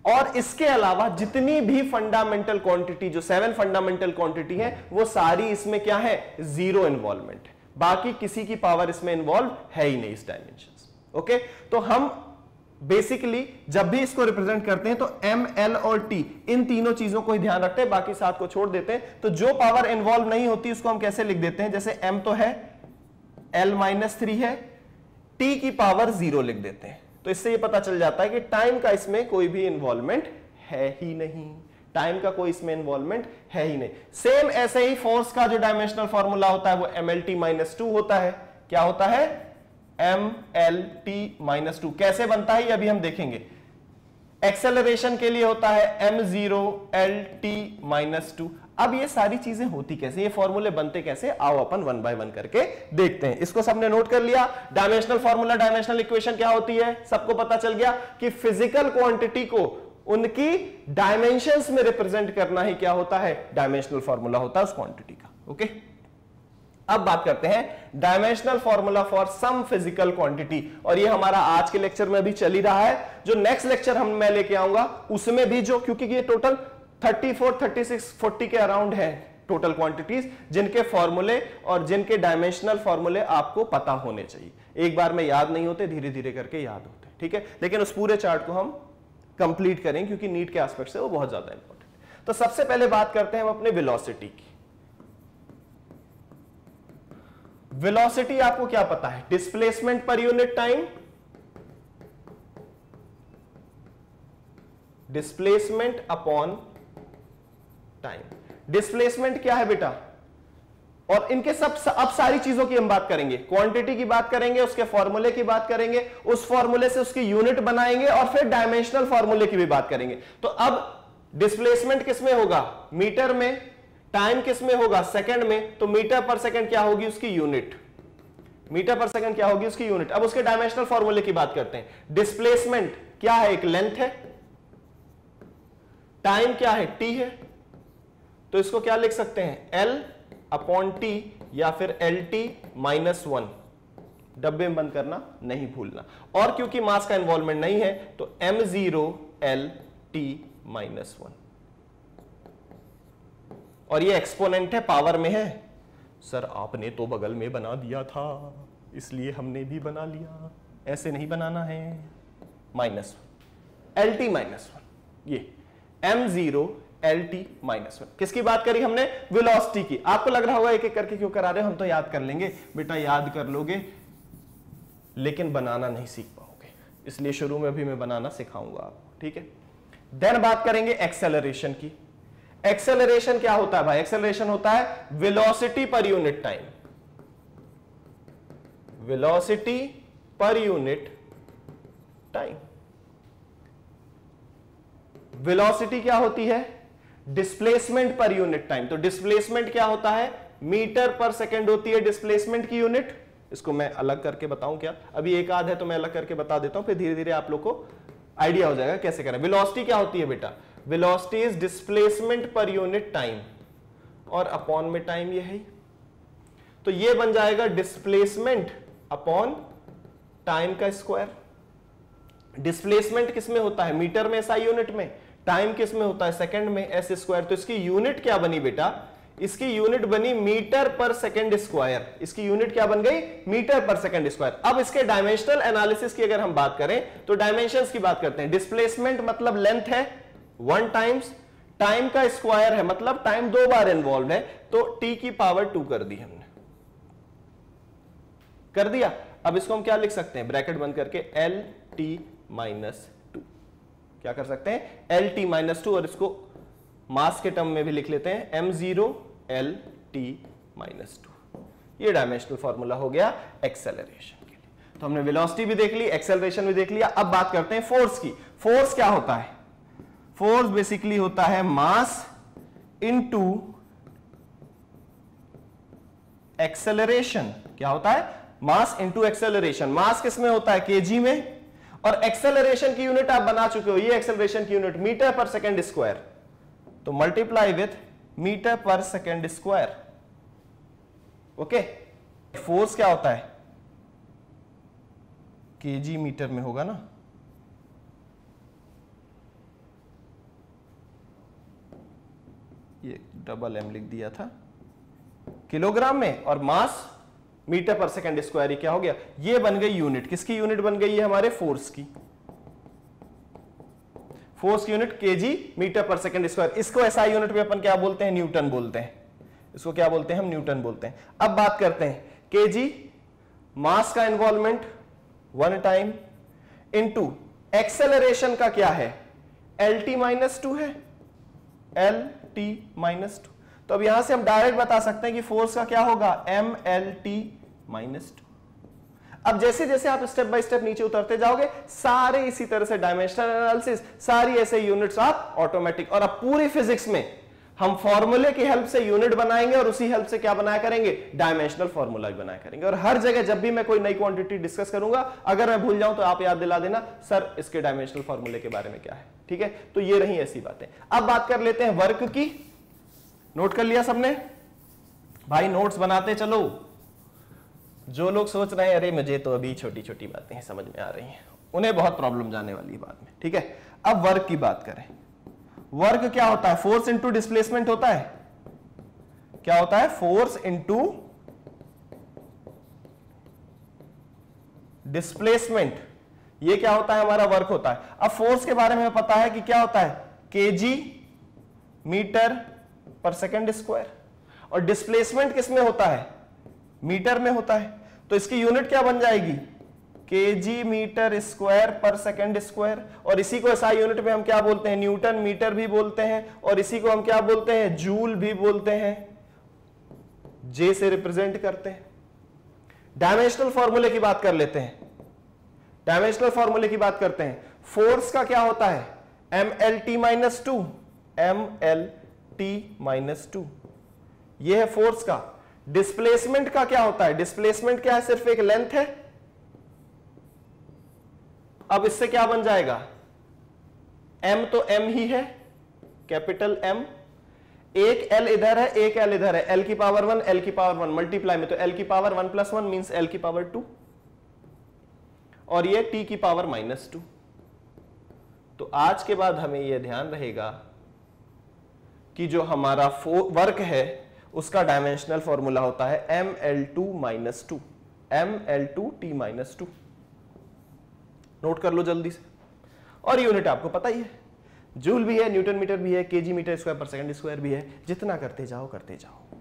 और इसके अलावा जितनी भी फंडामेंटल क्वांटिटी, जो 7 फंडामेंटल क्वांटिटी है, वो सारी इसमें क्या है, 0 इन्वॉल्वमेंट है। बाकी किसी की पावर इसमें इन्वॉल्व है ही नहीं इस डायमेंशन। ओके, तो हम बेसिकली जब भी इसको रिप्रेजेंट करते हैं तो M, L और T इन तीनों चीजों को ही ध्यान रखते हैं, बाकी 7 को छोड़ देते हैं। तो जो पावर इन्वॉल्व नहीं होती उसको हम कैसे लिख देते हैं, जैसे M तो है, L-3 है, T की पावर 0 लिख देते हैं। तो इससे ये पता चल जाता है कि टाइम का इसमें कोई भी इन्वॉल्वमेंट है ही नहीं, टाइम का कोई इसमें इन्वॉल्वमेंट है ही नहीं। सेम ऐसे ही फोर्स का जो डायमेंशनल फॉर्मूला होता है वो MLT-2 होता है। क्या होता है, MLT-2। कैसे बनता है ये अभी हम देखेंगे। एक्सेलरेशन के लिए होता है M0LT-2। अब ये सारी चीजें होती कैसे, ये फॉर्मूले बनते कैसे, आओ अपन 1 बाय 1 करके देखते हैं। इसको सबने नोट कर लिया, डायमेंशनल फॉर्मूला, डायमेंशनल इक्वेशन क्या होती है, सबको पता चल गया कि फिजिकल क्वांटिटी को उनकी डायमेंशंस में रिप्रेजेंट करना ही क्या होता है, डायमेंशनल फॉर्मूला होता है उस क्वांटिटी का। ओके, अब बात करते हैं dimensional formula for some physical quantity, और ये हमारा आज के लेक्चर में भी चल ही रहा है। जो नेक्स्ट लेक्चर मैं लेके आऊंगा उसमें भी, जो क्योंकि ये टोटल 34, 36, 40 के अराउंड है टोटल क्वांटिटीज, जिनके फॉर्मूले और जिनके डायमेंशनल फॉर्मूले आपको पता होने चाहिए। एक बार में याद नहीं होते, धीरे धीरे करके याद होते, ठीक है। लेकिन उस पूरे चार्ट को हम कंप्लीट करें क्योंकि नीट के एस्पेक्ट से वो बहुत ज्यादा इंपॉर्टेंट है। तो सबसे पहले बात करते हैं हम अपने वेलोसिटी की। वेलोसिटी आपको क्या पता है, displacement per unit time, displacement upon time. Displacement क्या है बेटा, और इनके सब अब सारी चीजों की हम बात करेंगे, क्वांटिटी की बात करेंगे, उसके फॉर्मूले की बात करेंगे, उस फॉर्मूले से उसकी यूनिट बनाएंगे, और फिर डायमेंशनल फॉर्मूले की भी बात करेंगे। तो अब डिस्प्लेसमेंट किस में होगा, मीटर में, टाइम किस में होगा, सेकंड में। तो मीटर पर सेकंड क्या होगी उसकी यूनिट, मीटर पर सेकंड क्या होगी उसकी यूनिट। अब उसके डायमेंशनल फॉर्मूले की बात करते हैं। डिस्प्लेसमेंट क्या है, एक लेंथ है, टाइम क्या है, टी है, तो इसको क्या लिख सकते हैं, L/T या फिर LT-1। डब्बे में बंद करना नहीं भूलना। और क्योंकि मास का इन्वॉल्वमेंट नहीं है तो M0LT-1, और ये एक्सपोनेंट है, पावर में है। सर आपने तो बगल में बना दिया था इसलिए हमने भी बना लिया, ऐसे नहीं बनाना है। -1 LT-1, ये M0LT-1। किसकी बात करी हमने, वेलोसिटी की। आपको लग रहा होगा एक एक करके क्यों करा रहे हो, हम तो याद कर लेंगे। बेटा याद कर लोगे लेकिन बनाना नहीं सीख पाओगे, इसलिए शुरू में भी मैं बनाना सिखाऊंगा आपको, ठीक है। देन बात करेंगे एक्सेलरेशन की। एक्सेलरेशन क्या होता है भाई, एक्सेलरेशन होता है velocity per unit time, velocity per unit time. Velocity क्या होती है, डिस्प्लेसमेंट पर यूनिट टाइम। तो डिस्प्लेसमेंट क्या होता है, मीटर पर सेकंड होती है डिस्प्लेसमेंट की यूनिट। इसको मैं अलग करके बताऊं क्या, अभी एक आध है तो मैं अलग करके बता देता हूं, फिर धीरे धीरे आप लोग को आइडिया हो जाएगा कैसे करें। वेलोसिटी क्या होती है बेटा, velocity is displacement per unit time, और अपॉन में टाइम ये है। तो ये बन जाएगा डिस्प्लेसमेंट अपॉन टाइम का स्क्वायर। डिस्प्लेसमेंट किस में होता है, मीटर में, SI यूनिट में। टाइम किस में होता है, सेकंड में, S स्क्वायर। तो इसकी यूनिट क्या बनी बेटा, इसकी यूनिट बनी मीटर पर सेकंड स्क्वायर। इसकी यूनिट क्या बन गई, मीटर पर सेकंड स्क्वायर। अब इसके डायमेंशनल एनालिसिस की अगर हम बात करें तो डायमेंशंस की बात करते हैं। डिस्प्लेसमेंट मतलब लेंथ है 1 टाइम्स, टाइम का स्क्वायर है मतलब टाइम 2 बार इन्वॉल्व है, तो t की पावर 2 कर दी हमने, कर दिया। अब इसको हम क्या लिख सकते हैं, ब्रैकेट बंद करके LT-2। क्या कर सकते हैं, LT-2, और इसको मास के टर्म में भी लिख लेते हैं M0LT-2। ये डायमेंशनल फॉर्मूला हो गया एक्सेलरेशन के लिए। तो हमने वेलोसिटी भी देख ली, एक्सेलरेशन भी देख लिया। अब बात करते हैं फोर्स की। फोर्स क्या होता है? फोर्स बेसिकली होता है मास इनटू एक्सेलरेशन। क्या होता है? Mass into acceleration. मास किस में होता है? केजी में, और एक्सेलरेशन की यूनिट आप बना चुके हो, ये एक्सेलरेशन की यूनिट मीटर पर सेकंड स्क्वायर, तो मल्टीप्लाई विथ मीटर पर सेकंड स्क्वायर। ओके, फोर्स क्या होता है? केजी मीटर में होगा ना, ये डबल एम लिख दिया था, किलोग्राम में, और मास मीटर पर सेकंड स्क्वायर। ये क्या हो गया? ये बन गई यूनिट। किसकी यूनिट बन गई है? हमारे फोर्स की। फोर्स की यूनिट केजी मीटर पर सेकंड स्क्वायर। इसको ऐसा यूनिट में अपन क्या बोलते हैं? न्यूटन बोलते हैं। इसको क्या बोलते हैं? हम न्यूटन बोलते हैं। अब बात करते हैं केजी, मास का इन्वॉल्वमेंट 1 टाइम, इनटू एक्सेलरेशन का क्या है? LT-2 है, LT-2। तो अब यहां से हम डायरेक्ट बता सकते हैं कि फोर्स का क्या होगा? MLT-2। अब जैसे जैसे आप स्टेप बाय स्टेप नीचे उतरते जाओगे, सारे इसी तरह से डायमेंशनल एनालिसिस, सारी ऐसे यूनिट्स आप ऑटोमेटिक। और अब पूरी फिजिक्स में हम फॉर्मूले की हेल्प से यूनिट बनाएंगे, और उसी हेल्प से क्या बनाया करेंगे? डायमेंशनल फॉर्मूला भी बनाया करेंगे। और हर जगह जब भी मैं कोई नई क्वांटिटी डिस्कस करूंगा, अगर मैं भूल जाऊं तो आप याद दिला देना, सर इसके डायमेंशनल फॉर्मूले के बारे में क्या है। ठीक है, तो ये रही ऐसी बातें। अब बात कर लेते हैं वर्क की। नोट कर लिया सबने? भाई नोट्स बनाते चलो। जो लोग सोच रहे हैं अरे मुझे तो अभी छोटी छोटी बातें समझ में आ रही हैं, उन्हें बहुत प्रॉब्लम जाने वाली है बाद में। ठीक है, अब वर्क की बात करें। वर्क क्या होता है? फोर्स इंटू डिस्प्लेसमेंट होता है। क्या होता है? Force into displacement. ये क्या होता है? हमारा वर्क होता है। अब फोर्स के बारे में पता है कि क्या होता है? केजी मीटर पर सेकंड स्क्वायर। और डिस्प्लेसमेंट किस में होता है? मीटर में होता है। तो इसकी यूनिट क्या बन जाएगी? केजी मीटर स्क्वायर पर सेकंड स्क्वायर। और इसी को एसआई यूनिट में हम क्या बोलते हैं? न्यूटन मीटर भी बोलते हैं, और इसी को हम क्या बोलते हैं? जूल भी बोलते हैं। जे से रिप्रेजेंट करते हैं। डायमेंशनल फॉर्मूले की बात कर लेते हैं। डायमेंशनल फॉर्मूले की बात करते हैं। फोर्स का क्या होता है? MLT-2। MLT-2 ये है फोर्स का। डिस्प्लेसमेंट का क्या होता है? डिस्प्लेसमेंट क्या है? सिर्फ एक लेंथ है। अब इससे क्या बन जाएगा? M तो M ही है, कैपिटल M। एक L इधर है, एक L इधर है। L की पावर 1, L की पावर 1 मल्टीप्लाई में, तो L की पावर 1 + 1 मींस L की पावर 2, और ये T की पावर -2। तो आज के बाद हमें यह ध्यान रहेगा कि जो हमारा वर्क है उसका डायमेंशनल फॉर्मूला होता है ML2-2, ML2T-2। नोट कर लो जल्दी से। और यूनिट आपको पता ही है, जूल भी है, न्यूटन मीटर भी है, केजी मीटर स्क्वायर पर सेकंड स्क्वायर भी है। जितना करते जाओ करते जाओ।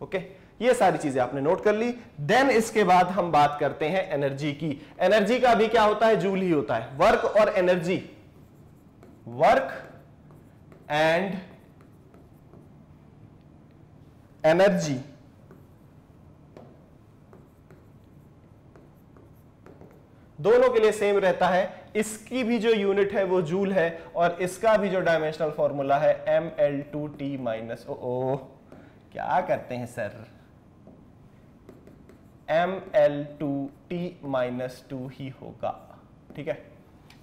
ओके, ये सारी चीजें आपने नोट कर ली। देन इसके बाद हम बात करते हैं एनर्जी की। एनर्जी का भी क्या होता है? जूल ही होता है। वर्क और एनर्जी, वर्क एंड एनर्जी दोनों के लिए सेम रहता है। इसकी भी जो यूनिट है वो जूल है, और इसका भी जो डायमेंशनल फॉर्मूला है ML2T-। क्या करते हैं सर? ML2T-2 ही होगा। ठीक है,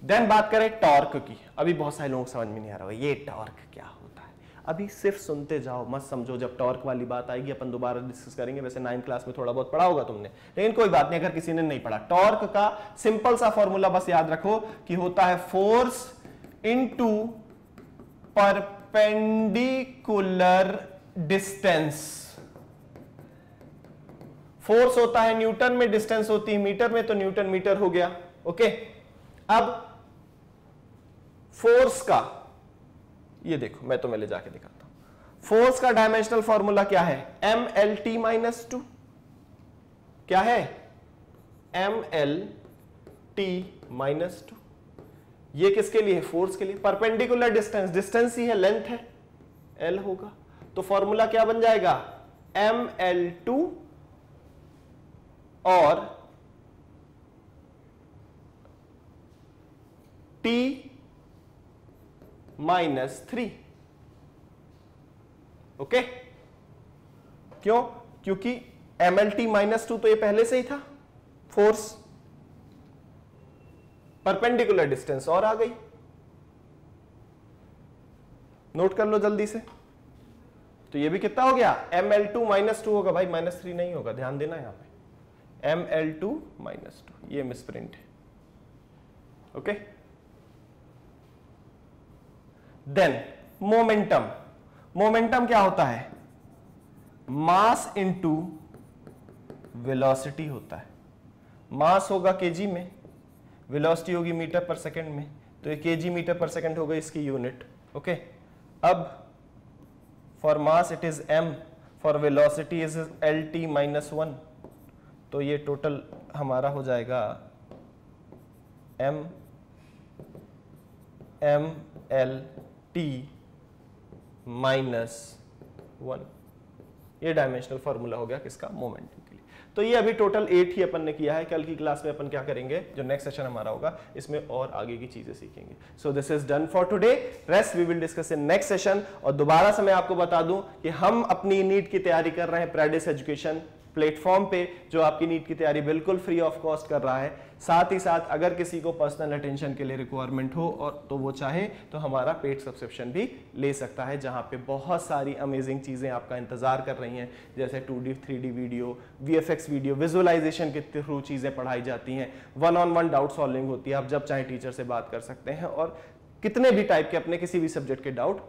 देन बात करें टॉर्क की। अभी बहुत सारे लोगों को समझ में नहीं आ रहा है ये टॉर्क क्या होता है। अभी सिर्फ सुनते जाओ, मत समझो। जब टॉर्क वाली बात आएगी अपन दोबारा डिस्कस करेंगे। वैसे 9th क्लास में थोड़ा बहुत पढ़ा होगा तुमने, लेकिन कोई बात नहीं अगर किसी ने नहीं पढ़ा। टॉर्क का सिंपल सा फॉर्मूला बस याद रखो कि होता है force into perpendicular distance. Force होता है न्यूटन में, डिस्टेंस होती है मीटर में, तो न्यूटन मीटर हो गया। ओके, अब फोर्स का ये देखो, मैं तुम्हें ले जाके दिखाता हूं। फोर्स का डायमेंशनल फॉर्मूला क्या है? MLT-2। क्या है? MLT-2। ये किसके लिए? फोर्स के लिए। परपेंडिकुलर डिस्टेंस, डिस्टेंस ही है, लेंथ है, L होगा। तो फॉर्मूला क्या बन जाएगा? ML2 और t -3। ओके, क्यों? क्योंकि mlt -2 तो ये पहले से ही था, फोर्स परपेंडिकुलर डिस्टेंस और आ गई। नोट कर लो जल्दी से। तो ये भी कितना हो गया? ml2 -2 होगा भाई, -3 नहीं होगा, ध्यान देना यहां पे। ml2 -2, ये मिसप्रिंट है। Okay, then momentum. मोमेंटम क्या होता है? मास इनटू वेलोसिटी होता है। मास होगा केजी में, वेलोसिटी होगी मीटर पर सेकंड में, तो ये केजी मीटर पर सेकंड हो गई इसकी यूनिट। ओके, अब for mass it is m, for velocity is lt -1, तो ये टोटल हमारा हो जाएगा m lt -1। ये डायमेंशनल फॉर्मूला हो गया किसका? मोमेंटम के लिए। तो ये अभी टोटल 8 ही अपन ने किया है। कल की क्लास में अपन क्या करेंगे, जो नेक्स्ट सेशन हमारा होगा, इसमें और आगे की चीजें सीखेंगे। So this is done for today, rest we will discuss in next session. और दोबारा से मैं आपको बता दूं कि हम अपनी नीट की तैयारी कर रहे हैं प्रैडिस एजुकेशन प्लेटफॉर्म पे, जो आपकी नीट की तैयारी बिल्कुल फ्री ऑफ कॉस्ट कर रहा है। साथ ही साथ अगर किसी को पर्सनल अटेंशन के लिए रिक्वायरमेंट हो और तो वो चाहे तो हमारा पेड सब्सक्रिप्शन भी ले सकता है, जहां पे बहुत सारी अमेजिंग चीजें आपका इंतजार कर रही हैं, जैसे 2D 3D video, VFX video, visualisation के थ्रू चीजें पढ़ाई जाती हैं, 1-on-1 डाउट सॉल्विंग होती है, आप जब चाहे टीचर से बात कर सकते हैं और कितने भी टाइप के अपने किसी भी सब्जेक्ट के डाउट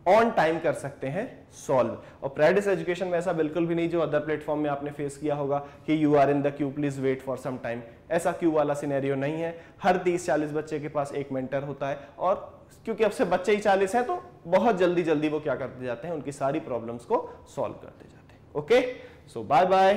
ऑन टाइम कर सकते हैं सॉल्व। और प्रैडिस एजुकेशन में ऐसा बिल्कुल भी नहीं जो अदर प्लेटफॉर्म में आपने फेस किया होगा कि you are in the queue, please wait for some time. ऐसा क्यू वाला सिनेरियो नहीं है। हर 30-40 बच्चे के पास एक मेंटर होता है, और क्योंकि अब से बच्चे ही 40 हैं तो बहुत जल्दी जल्दी वो क्या करते जाते हैं, उनकी सारी प्रॉब्लम्स को सॉल्व करते जाते हैं। ओके, सो बाय बाय।